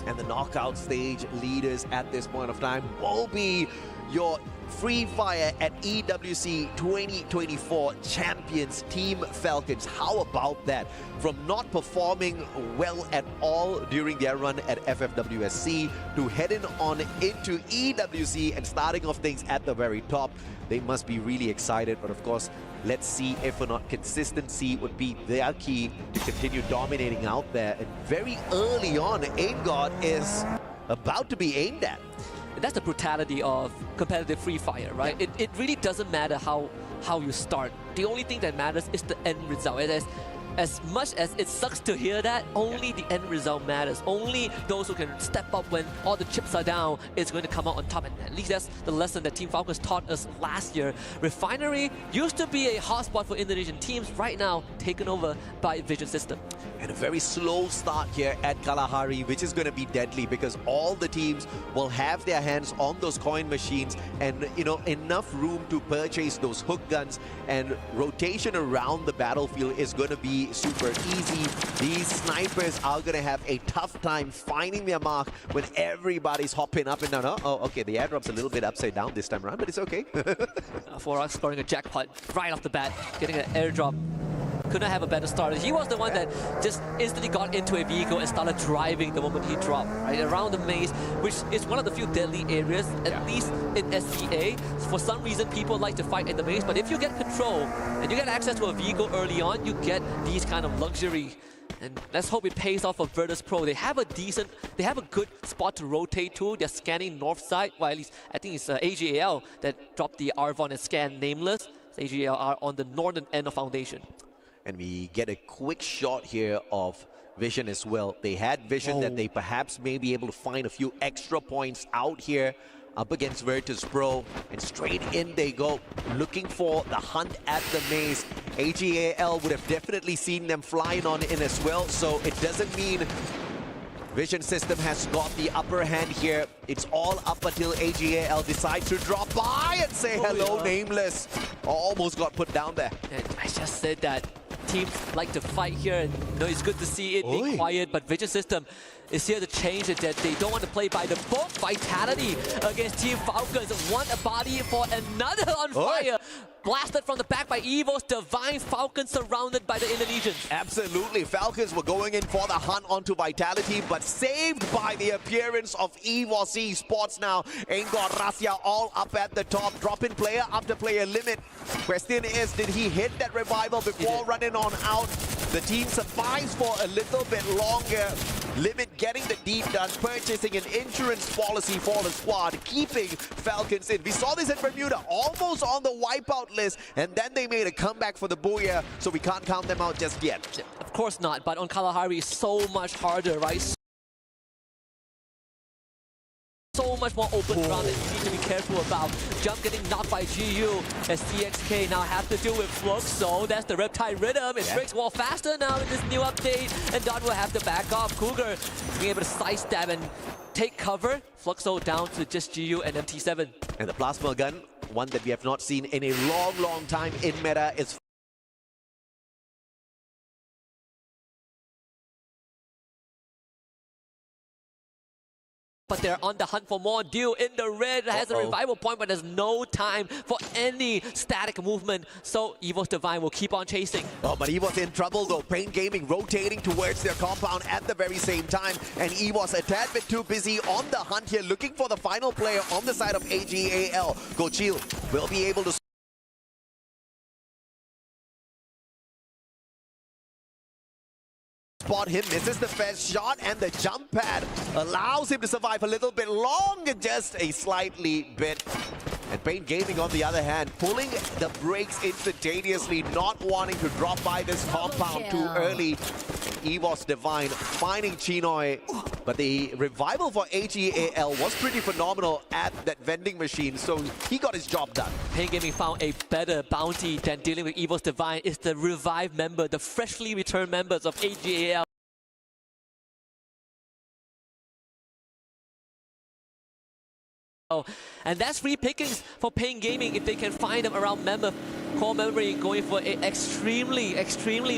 and the knockout stage leaders at this point of time will be your Free Fire at EWC 2024 champions, Team Falcons. How about that? From not performing well at all during their run at FFWSC to heading on into EWC and starting off things at the very top, they must be really excited. But of course, let's see if or not consistency would be their key to continue dominating out there. And very early on, Aim God is about to be aimed at. And that's the brutality of competitive Free Fire, right? Yeah. It really doesn't matter how you start. The only thing that matters is the end result. As much as it sucks to hear that, only the end result matters. Only those who can step up when all the chips are down is going to come out on top. And at least that's the lesson that Team Falcons taught us last year. Refinery used to be a hotspot for Indonesian teams, right now taken over by Vision System. And a very slow start here at Kalahari, which is going to be deadly because all the teams will have their hands on those coin machines and, you know, enough room to purchase those hook guns, and rotation around the battlefield is going to be super easy. These snipers are going to have a tough time finding their mark when everybody's hopping up and down. Oh, okay, the airdrop's a little bit upside down this time around, but it's okay. For us, scoring a jackpot right off the bat, getting an airdrop. Couldn't have a better start. He was the one that just instantly got into a vehicle and started driving the moment he dropped, right? Around the maze, which is one of the few deadly areas, at least in SCA. For some reason, people like to fight in the maze, but if you get control and you get access to a vehicle early on, you get these kind of luxury. And let's hope it pays off for Virtus Pro. They have a good spot to rotate to. They're scanning north side. Well, at least I think it's AGAL that dropped the Arvon and scanned Nameless. AGAL are on the northern end of Foundation. And we get a quick shot here of Vision as well. They had Vision that they perhaps may be able to find a few extra points out here up against Virtus Pro, and straight in they go, looking for the hunt at the maze. AGAL would have definitely seen them flying on in as well, so it doesn't mean Vision System has got the upper hand here. It's all up until AGAL decides to drop by and say hello, Nameless. Almost got put down there. And I just said that teams like to fight here, and you know, it's good to see it being quiet, but Vision System is here to change it, that they don't want to play by the book. Vitality against Team Falcons. One body for another on fire. Blasted from the back by Evo's Divine. Falcons surrounded by the Indonesians. Absolutely. Falcons were going in for the hunt onto Vitality, but saved by the appearance of EVOS Esports now. Angor Rasya all up at the top, dropping player after player limit. Question is, did he hit that revival before running on out? The team survives for a little bit longer. Limit getting the deed done, purchasing an insurance policy for the squad, keeping Falcons in. We saw this in Bermuda, almost on the wipeout list, and then they made a comeback for the Booyah, so we can't count them out just yet. Of course not, but on Kalahari, so much harder, right? So much more open ground that you need to be careful about. Jump getting knocked by GU as CXK now have to deal with Fluxo. That's the Reptile Rhythm. It breaks wall faster now in this new update, and Don will have to back off. Cougar being able to sidestep and take cover. Fluxo down to just GU and MT7. And the plasma gun, one that we have not seen in a long time in meta, is but they're on the hunt for more. Deal in the red has a revival point, but there's no time for any static movement. So Evo's Divine will keep on chasing. Oh, but Evo's in trouble though. Pain Gaming rotating towards their compound at the very same time. And Evo's a tad bit too busy on the hunt here, looking for the final player on the side of AGAL. Gochil will be able to spot him, misses the first shot, and the jump pad allows him to survive a little bit longer, just a slightly bit. And Pain Gaming, on the other hand, pulling the brakes instantaneously, not wanting to drop by this compound too early. EVOS Divine finding Chinoy, but the revival for AGAL was pretty phenomenal at that vending machine, so he got his job done. Pain Gaming found a better bounty than dealing with EVOS Divine. Is the revived member, the freshly returned members of AGAL. And that's free pickings for Pain Gaming if they can find them around Member. Core Memory going for an extremely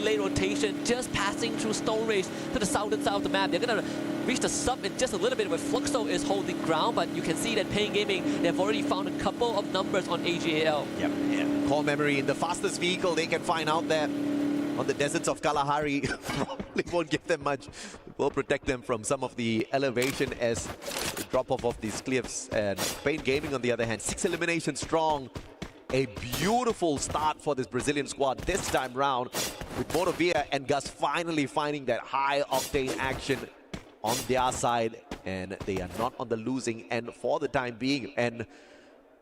late rotation, just passing through Stone Rage to the southern side of the map. They're going to reach the sub in just a little bit where Fluxo is holding ground, but you can see that Pain Gaming, they've already found a couple of numbers on AGAL. Yep, yeah. Core Memory in the fastest vehicle they can find out there on the deserts of Kalahari. Probably won't give them much. Will protect them from some of the elevation as the drop off of these cliffs. And Pain Gaming on the other hand, 6 eliminations strong. A beautiful start for this Brazilian squad this time round, with Motovia and Gus finally finding that high octane action on their side, and they are not on the losing end for the time being. And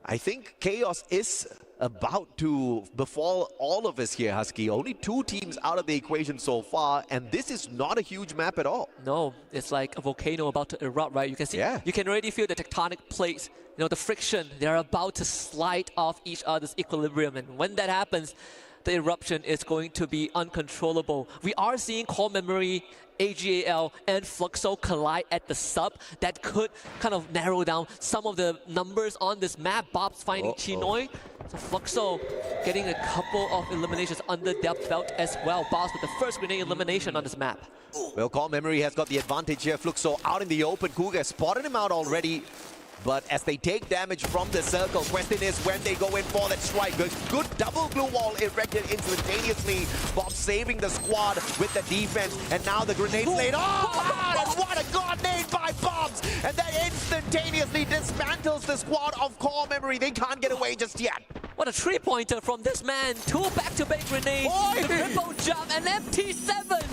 I think chaos is about to befall all of us here, Husky. Only 2 teams out of the equation so far, and this is not a huge map at all. No, it's like a volcano about to erupt, right? You can see, you can already feel the tectonic plates, you know, the friction. They're about to slide off each other's equilibrium, and when that happens, the eruption is going to be uncontrollable. We are seeing Core Memory, AGAL, and Fluxo collide at the sub. That could kind of narrow down some of the numbers on this map. Bob's finding Chinoy. So Fluxo getting a couple of eliminations under their belt as well. Bob's with the first grenade elimination on this map. Well, Core Memory has got the advantage here. Fluxo out in the open. Cougar spotted him out already. But as they take damage from the circle, question is when they go in for that strike. Good double glue wall erected instantaneously. Bob saving the squad with the defense. And now the grenade's laid. Oh, and what a grenade by Bobs! And that instantaneously dismantles the squad of Core Memory. They can't get away just yet. What a 3-pointer from this man. 2 back-to-back grenades. The triple jump and MT7.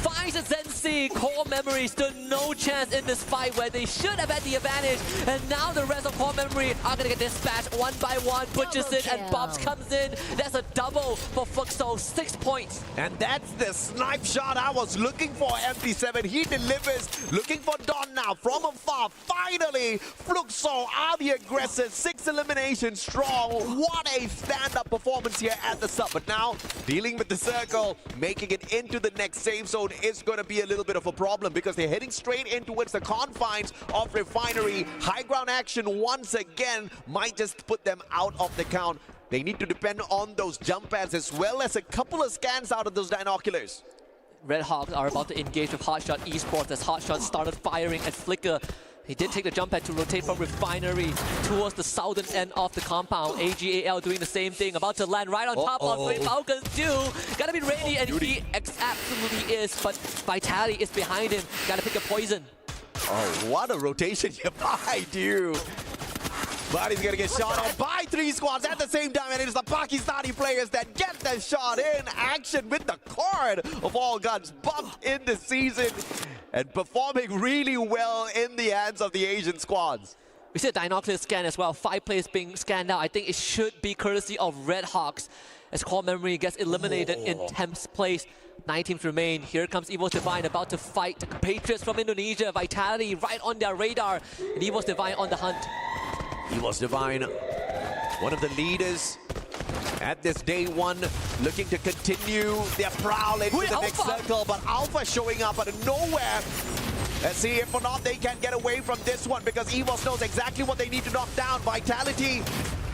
Finds a Zensi. Core Memory stood no chance in this fight where they should have had the advantage. And now the rest of Core Memory are going to get dispatched one by one. Butchers it and Bobs comes in. That's a double for Fluxo. 6 points. And that's the snipe shot I was looking for, MT7. He delivers. Looking for Don now from afar. Finally, Fluxo are the aggressors. 6 eliminations strong. What a stand-up performance here at the sub. But now, dealing with the circle, making it into the next safe zone is going to be a little bit of a problem because they're heading straight in towards the confines of Refinery. High ground action once again might just put them out of the count. They need to depend on those jump pads as well as a couple of scans out of those binoculars. Red Hawks are about to engage with Hotshot Esports as Hotshot started firing at Flicker. He did take the jump pad to rotate from Refinery towards the southern end of the compound. AGAL doing the same thing, about to land right on top of Ray Falcons too. Gotta be ready, and he absolutely is, but Vitality is behind him. Gotta pick a poison. Oh, what a rotation here by dude. But he's gonna get shot on by 3 squads at the same time, and it is the Pakistani players that get the shot in action with the card of all guns bumped in the season and performing really well in the hands of the Asian squads. We see a binocular scan as well. 5 players being scanned out. I think it should be courtesy of Red Hawks as Core Memory gets eliminated in 10th place. 9 teams remain. Here comes Evo's Divine about to fight the compatriots from Indonesia. Vitality right on their radar, and Evo's Divine on the hunt. Evo's Divine, one of the leaders at this day 1, looking to continue their prowl into the next circle, but Alpha showing up out of nowhere. Let's see if or not they can get away from this one, because Evos knows exactly what they need to knock down. Vitality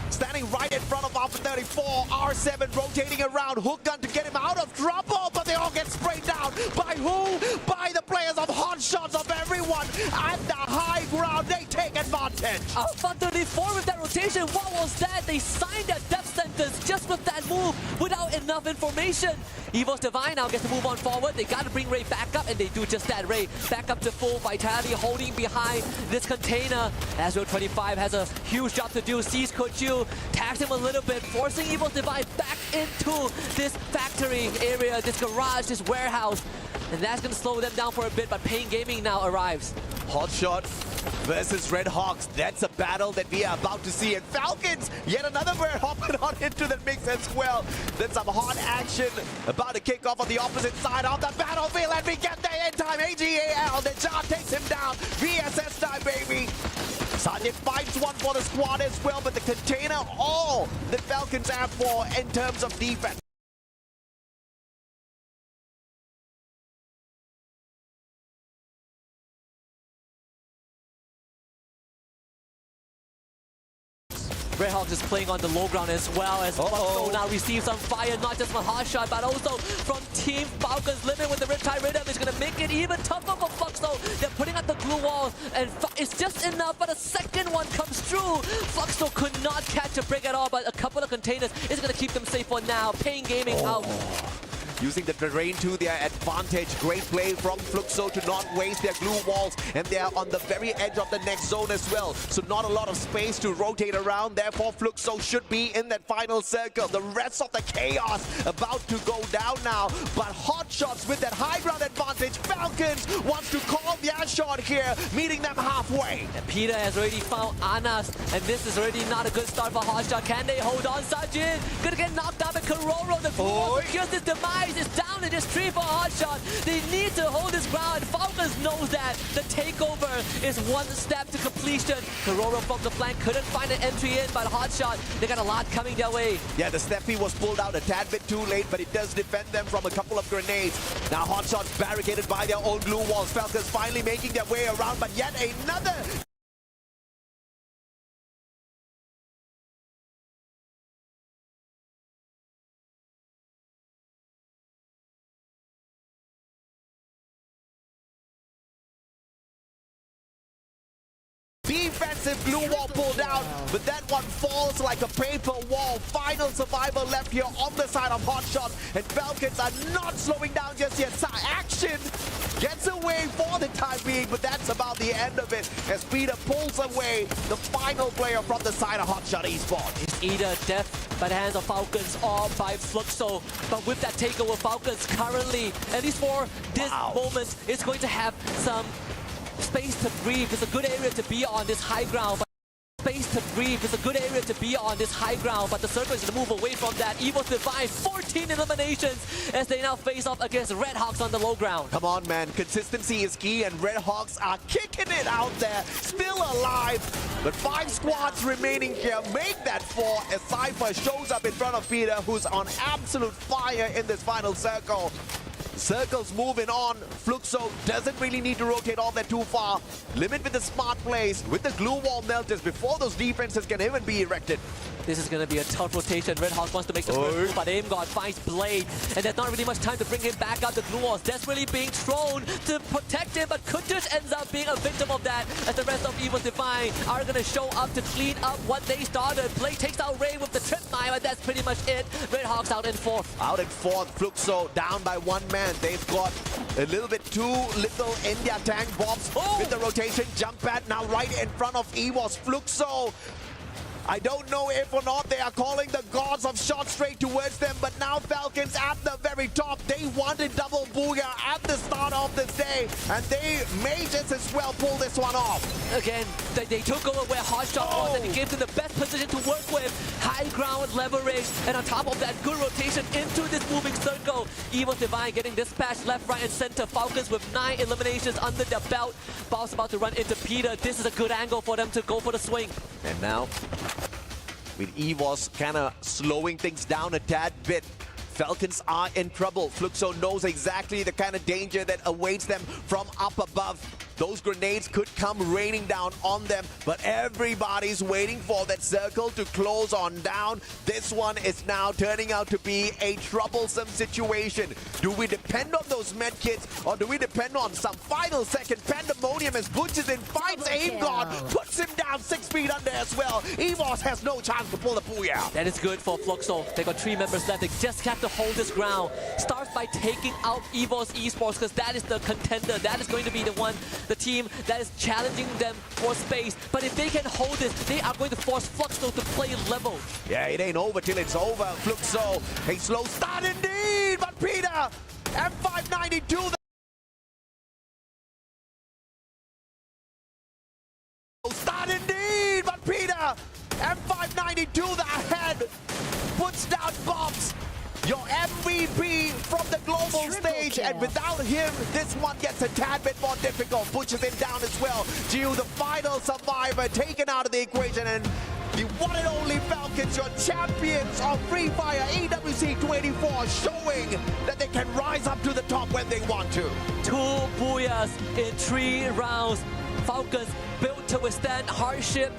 standing right in front of Alpha 34. R7 rotating around. Hook gun to get him out of trouble, but they all get sprayed down. By who? By the players of Hot Shots of everyone. At the high ground, they take advantage. Alpha 34 with that rotation. What was that? They signed their death sentence just with that move without enough information. Evo's Divine now gets to move on forward. They got to bring Ray back up, and they do just that. Ray back up to full. Vitality holding behind this container. Azure 25 has a huge job to do. Sees Kochu, tags him a little bit, forcing Evo's Divine back into this factory area, this garage, this warehouse. And that's going to slow them down for a bit, but Pain Gaming now arrives. Hotshot versus Red Hawks. That's a battle that we are about to see. And Falcons, yet another bird hopping on into the mix as well. Then some hot action about to kick off on the opposite side of the battlefield. And we get there in time. AGAL, the job takes him down. VSS time, baby. Sanjit finds one for the squad as well, but the container, all the Falcons have for in terms of defense. Redhawks is playing on the low ground as well as Fluxo now receives some fire, not just from Hotshot, but also from Team Falcons. Living with the Riptide Rhythm is going to make it even tougher for Fluxo. They're putting up the glue walls, and it's just enough, but a second one comes through. Fluxo could not catch a break at all, but a couple of containers is going to keep them safe for now. Pain Gaming out. Using the terrain to their advantage. Great play from Fluxo to not waste their glue walls, and they are on the very edge of the next zone as well. So not a lot of space to rotate around. Therefore, Fluxo should be in that final circle. The rest of the chaos about to go down now. But Hotshots with that high ground advantage. Falcons wants to call their shot here, meeting them halfway. And Peter has already found Anas, and this is already not a good start for Hotshot. Can they hold on? Sajin gonna get knocked down by Kororo. The glue wall secures this demise. Is down in this tree for Hotshot. They need to hold this ground. Falcons knows that the takeover is one step to completion. Kororo from the flank couldn't find an entry in, but Hotshot, they got a lot coming their way. Yeah, the Steffi was pulled out a tad bit too late, but it does defend them from a couple of grenades. Now Hotshot's barricaded by their own glue walls. Falcons finally making their way around, but yet another defensive glue wall pulled out, but that one falls like a paper wall. Final survivor left here on the side of Hotshot, and Falcons are not slowing down just yet. Action gets away for the time being, but that's about the end of it as Peter pulls away the final player from the side of Hotshot Esports. It's either death by the hands of Falcons or by Fluxo, but with that takeover, Falcons currently, at least for this moment, is going to have some space to breathe. It's a good area to be on this high ground. But space to breathe. It's a good area to be on this high ground, but the circle is going to move away from that. Evil's Divine, 14 eliminations as they now face off against Redhawks on the low ground. Come on, man. Consistency is key, and Redhawks are kicking it out there. Still alive, but 5 squads remaining here. Make that 4 as Cypher shows up in front of Peter, who's on absolute fire in this final circle. Circle's moving on. Fluxo doesn't really need to rotate all that too far. Limit with the smart plays, with the glue wall melters before those defenses can even be erected. This is going to be a tough rotation. Redhawks wants to make the first move, but Aimgod finds Blade, and there's not really much time to bring him back out. The glue wall is desperately being thrown to protect him, but Kutush ends up being a victim of that as the rest of Evil's Divine are going to show up to clean up what they started. Blade takes out Ray with the trip mine, but that's pretty much it. Redhawks out in 4th. Out in 4th, Fluxo down by 1 man. They've got a little bit too little in their tank. Bobs with the rotation. Jump pad now right in front of EWOS. Fluxo, I don't know if or not they are calling the gods of shot straight towards them, but now Falcons at the very top. They wanted double booyah at the start of this day, and they may just as well pull this one off. Again, they took over where Hotshot was, and it gave them the best position to work with. High ground leverage, and on top of that, good rotation into this moving circle. Evil's Divine getting dispatched left, right, and center. Falcons with 9 eliminations under their belt. Ball's about to run into Peter. This is a good angle for them to go for the swing. And now, with EVOS kind of slowing things down a tad bit, Falcons are in trouble. Fluxo knows exactly the kind of danger that awaits them from up above. Those grenades could come raining down on them, but everybody's waiting for that circle to close on down. This one is now turning out to be a troublesome situation. Do we depend on those medkits, or do we depend on some final second pandemonium as Butches in finds Aimgod, puts him down 6 feet under as well. EVOS has no chance to pull the booyah. That is good for Fluxo. They got 3 members left. They just have to hold this ground. Starts by taking out EVOS Esports, because that is the contender. That is going to be the team that is challenging them for space. But if they can hold this, they are going to force Fluxo to play level. Yeah, it ain't over till it's over. Fluxo, a slow start indeed, but Peter, M592. Start indeed, but Peter, M592 the ahead, puts down bombs. Your MVP from the global stage, and without him, this one gets a tad bit more difficult. Pushes him down as well. Gio, the final survivor, taken out of the equation, and the one and only Falcons, your champions of Free Fire EWC 24, showing that they can rise up to the top when they want to. 2 booyahs in 3 rounds. Falcons built to withstand hardship.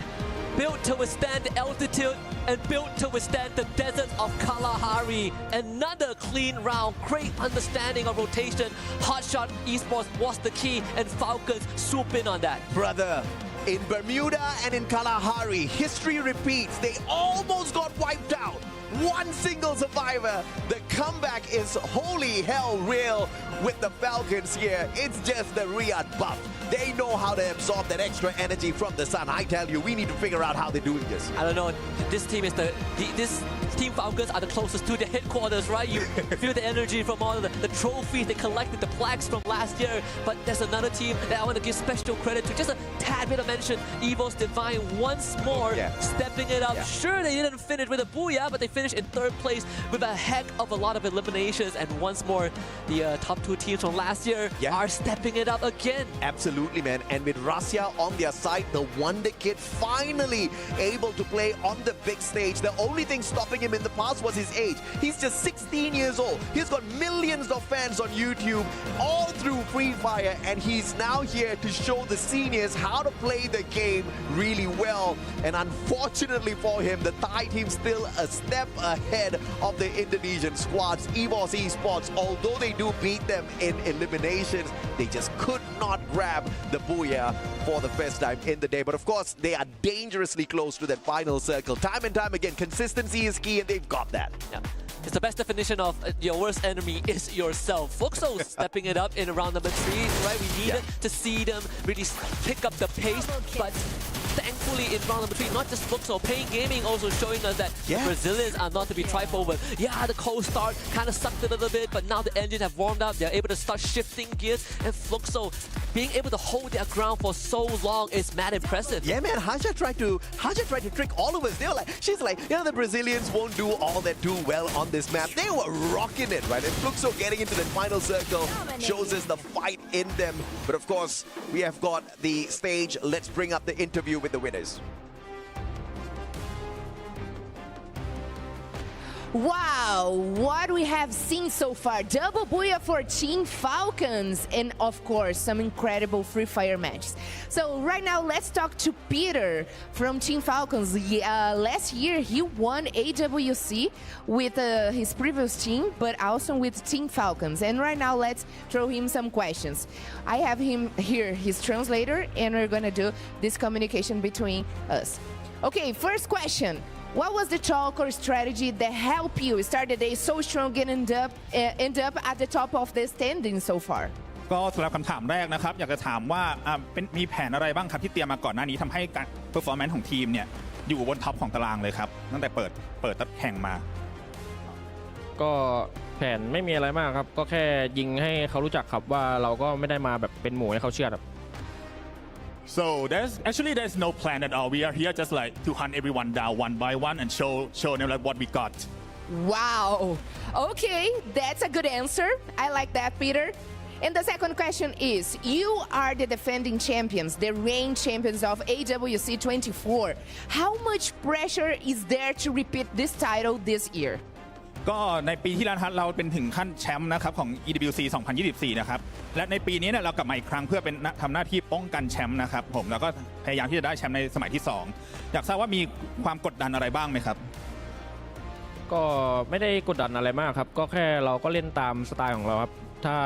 built to withstand the altitude and built to withstand the deserts of Kalahari. Another clean round, great understanding of rotation. Hotshot Esports was the key, and Falcons swoop in on that. Brother, in Bermuda and in Kalahari, history repeats. They almost got wiped out. One single survivor. The comeback is holy hell real with the Falcons here. It's just the Riyadh buff. They know how to absorb that extra energy from the sun. I tell you, we need to figure out how they're doing this. I don't know. This team is this Team Falcons are the closest to their headquarters, right? You feel the energy from all of the trophies they collected, the plaques from last year. But there's another team that I want to give special credit to. Just a tad bit of mention. Evo's Divine once more stepping it up. Sure, they didn't finish with a booyah, but they finished in third place with a heck of a lot of eliminations. And once more, the top two teams from last year are stepping it up again. Absolutely, man. And with Russia on their side, the Wonder Kid finally able to play on the big stage. The only thing stopping him in the past was his age. He's just 16 years old. He's got millions of fans on YouTube all through Free Fire, and he's now here to show the seniors how to play the game really well. And unfortunately for him, the Thai team still a step ahead of the Indonesian squads. EVOS Esports, although they do beat them in eliminations, they just could not grab the booyah for the first time in the day. But of course, they are dangerously close to that final circle. Time and time again, consistency is key, and they've got that. Yeah. It's the best definition of your worst enemy is yourself. Fluxo stepping it up in round number 3, right? We needed to see them really pick up the pace, but thankfully in round number 3, not just Fluxo, Pain Gaming also showing us that the Brazilians are not to be trifled over. Yeah, the cold start kind of sucked a little bit, but now the engines have warmed up. They're able to start shifting gears, and Fluxo being able to hold their ground for so long is mad impressive. Yeah, man, Haja tried to trick all of us. They were like, she's like, you know, the Brazilians won't do all that too well on this map. They were rocking it, right? And Fluxo getting into the final circle shows us the fight in them. But of course, we have got the stage. Let's bring up the interview with the winners. Wow, what we have seen so far. Double booyah for Team Falcons, and of course, some incredible Free Fire matches. So right now, let's talk to Peter from Team Falcons. Last year, he won AWC with his previous team, but also with Team Falcons. And right now, let's throw him some questions. I have him here, his translator, and we're gonna do this communication between us. Okay, first question. What was the talk or strategy that helped you start the day so strong and end up at the top of the standing so far? ก็สำหรับคำถามแรกนะครับอยากจะถามว่ามีแผนอะไรบ้างครับที่เตรียมมาก่อนหน้านี้ทำให้การ performance ของทีมเนี่ยอยู่บนท็อปของตารางเลยครับตั้งแต่เปิดแข่งมาก็แผนไม่มีอะไรมากครับก็แค่ยิงให้เขารู้จักครับว่าเราก็ไม่ได้มาแบบเป็นหมูให้เขาเชื่อครับ So there's no plan at all. We are here just like to hunt everyone down one by one and show them like what we got. Wow. Okay, that's a good answer. I like that, Peter. And the second question is, you are the defending champions, the reigning champions of AWC 24. How much pressure is there to repeat this title this year? ก็ในปีที่แล้วเราเป็นถึงขั้นแชมป์นะครับของ EWC 2024 นะครับและในปีนี้เนี่ยเรากลับมาอีกครั้งเพื่อเป็นทำหน้าที่ป้องกันแชมป์นะครับผมแล้วก็พยายามที่จะได้แชมป์ในสมัยที่2อยากทราบว่ามีความกดดันอะไรบ้างไหมครับก็ไม่ได้กดดันอะไรมากครับก็แค่เราก็เล่นตามสไตล์ของเราครับถ้า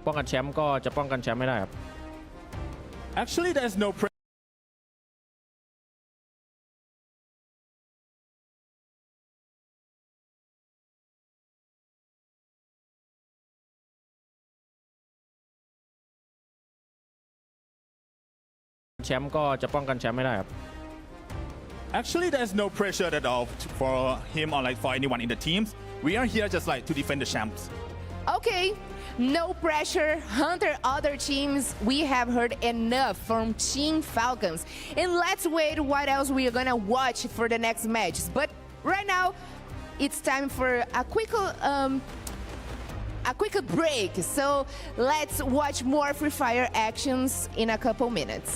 ป้องกันแชมป์ก็จะป้องกันแชมป์ไม่ได้ครับ Actually there's noแชมป์ก็จะป้องกันแชมป์ไม่ได้ครับ Actually there's no pressure at all for him or like for anyone in the teams. We are here just like to defend the champs. Okay, no pressure. Hunter other teams. We have heard enough from Team Falcons. And let's wait what else we are gonna watch for the next matches. But right now, it's time for a quick break. So let's watch more Free Fire actions in a couple minutes.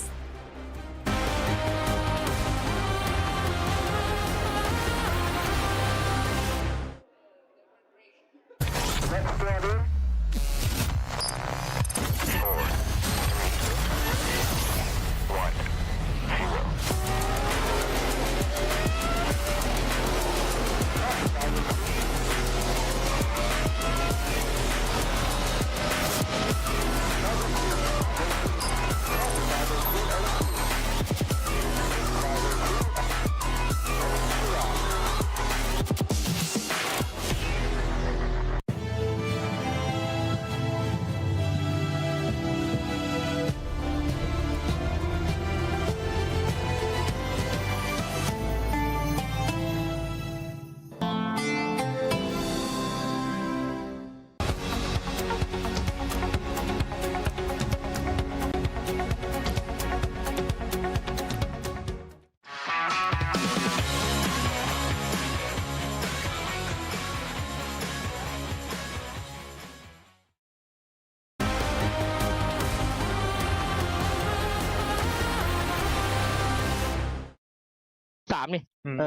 3นี่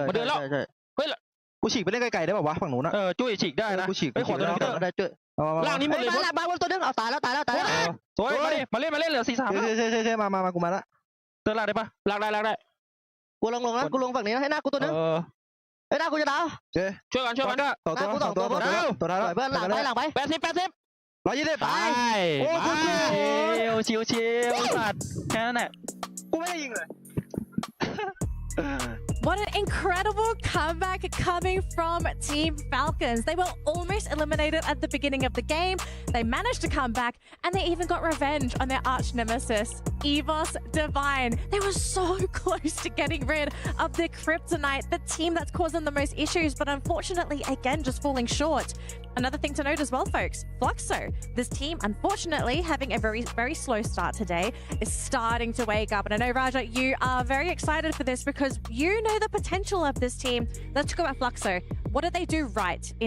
มาเดินแล้วเฮ้ยกูฉีกไปเล่นไกลๆได้ป่าววะฝั่งนู้นนะจุ้ยฉีกได้นะกูฉีกไปขอตัวนึงได้จุ้ยล่างนี้หมดเลยมาบนตัวนึงเอาตายแล้วสวยมาเล่นเหลือ4-3มากูมาละเติร์นล่างได้ปะล่างได้กูลงนะกูลงฝั่งนี้ให้หน้ากูตัวนึงเฮ้ยหน้ากูจะดาวช่วยกันต่อตัวเพื่อนหลังไป80 120ไปโอ้ชิวสัตว์แค่นั้นแหละกูไม่ได้ยิงเลย What an incredible comeback coming from Team Falcons. They were almost eliminated at the beginning of the game. They managed to come back and they even got revenge on their arch nemesis, Evos Divine. They were so close to getting rid of the Kryptonite, the team that's causing the most issues, but unfortunately, again, just falling short. Another thing to note as well, folks, Fluxo, this team, unfortunately, having a very slow start today, is starting to wake up. And I know, Raja, you are very excited for this because you know the potential of this team. Let's go at Fluxo. What did they do right in